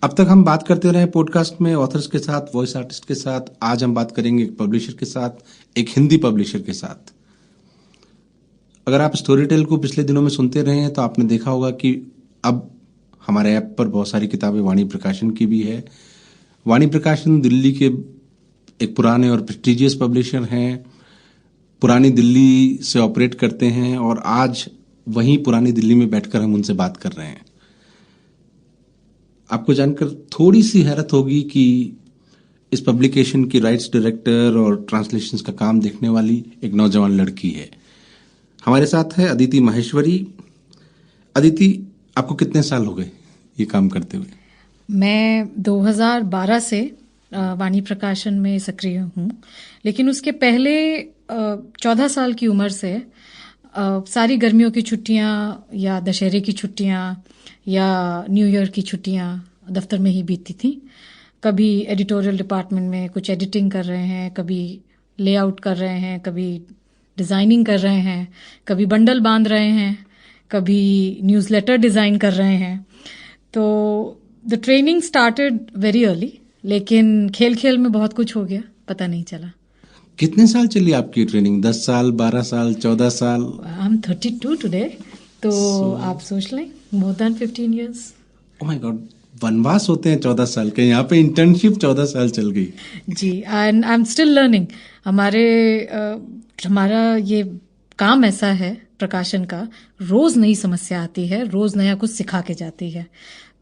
अब तक हम बात करते रहे पॉडकास्ट में ऑथर्स के साथ, वॉइस आर्टिस्ट के साथ। आज हम बात करेंगे एक पब्लिशर के साथ, एक हिंदी पब्लिशर के साथ। अगर आप स्टोरी टेल को पिछले दिनों में सुनते रहे हैं तो आपने देखा होगा कि अब हमारे ऐप पर बहुत सारी किताबें वाणी प्रकाशन की भी है। वाणी प्रकाशन दिल्ली के एक पुराने और प्रेस्टिजियस पब्लिशर हैं, पुरानी दिल्ली से ऑपरेट करते हैं और आज वहीं पुरानी दिल्ली में बैठकर हम उनसे बात कर रहे हैं। आपको जानकर थोड़ी सी हैरत होगी कि इस पब्लिकेशन की राइट्स डायरेक्टर और ट्रांसलेशंस का काम देखने वाली एक नौजवान लड़की है। हमारे साथ है अदिति माहेश्वरी। अदिति, आपको कितने साल हो गए ये काम करते हुए? मैं 2012 से वाणी प्रकाशन में सक्रिय हूँ, लेकिन उसके पहले 14 साल की उम्र से सारी गर्मियों की छुट्टियाँ या दशहरे की छुट्टियाँ या न्यू ईयर की छुट्टियाँ दफ्तर में ही बीतती थी। कभी एडिटोरियल डिपार्टमेंट में कुछ एडिटिंग कर रहे हैं, कभी लेआउट कर रहे हैं, कभी डिज़ाइनिंग कर रहे हैं, कभी बंडल बांध रहे हैं, कभी न्यूज़लेटर डिज़ाइन कर रहे हैं। तो the training started very early, लेकिन खेल खेल में बहुत कुछ हो गया, पता नहीं चला। कितने साल चली आपकी ट्रेनिंग? 10 साल, 12 साल, 14 साल? आई एम 32 टुडे, तो आप सोच लें, more than 15 years. Oh my God, वनवास होते हैं 14 साल के, यहाँ पे इंटर्नशिप 14 साल चल गई। जी, and I am still learning. हमारा ये काम ऐसा है प्रकाशन का, रोज नई समस्या आती है, रोज नया कुछ सिखा के जाती है।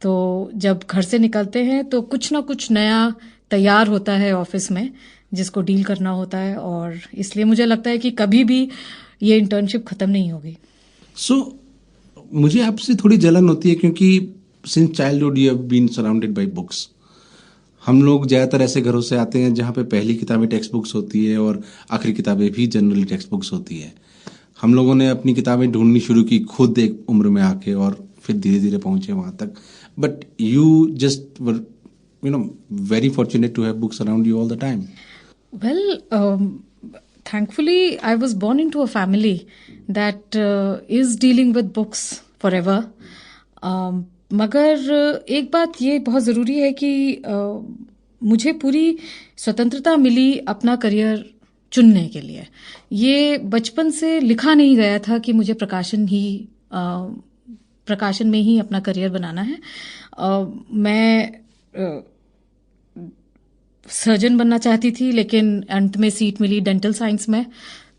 तो जब घर से निकलते हैं तो कुछ ना कुछ नया तैयार होता है ऑफिस में, जिसको डील करना होता है, और इसलिए मुझे लगता है कि कभी भी ये इंटर्नशिप खत्म नहीं होगी। मुझे आपसे थोड़ी जलन होती है क्योंकि since childhood you have been surrounded by books. हम लोग ज़्यादातर ऐसे घरों से आते हैं जहाँ पे पहली किताबें टेक्स्ट बुक्स होती है और आखिरी किताबें भी जनरली टेक्स्ट बुक्स होती है। हम लोगों ने अपनी किताबें ढूंढनी शुरू की खुद एक उम्र में आके, और फिर धीरे धीरे पहुंचे वहाँ तक। But you just were very fortunate to have books around you all the time. Well, thankfully, I was born into a family that is dealing with books forever. मगर एक बात ये बहुत ज़रूरी है कि मुझे पूरी स्वतंत्रता मिली अपना करियर चुनने के लिए। ये बचपन से लिखा नहीं गया था कि मुझे प्रकाशन में ही अपना करियर बनाना है। मैं सर्जन बनना चाहती थी, लेकिन अंत में सीट मिली डेंटल साइंस में,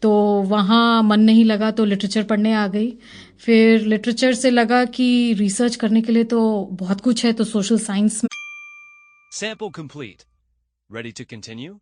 तो वहाँ मन नहीं लगा तो लिटरेचर पढ़ने आ गई। फिर लिटरेचर से लगा कि रिसर्च करने के लिए तो बहुत कुछ है, तो सोशल साइंस में। Sample complete. Ready to continue?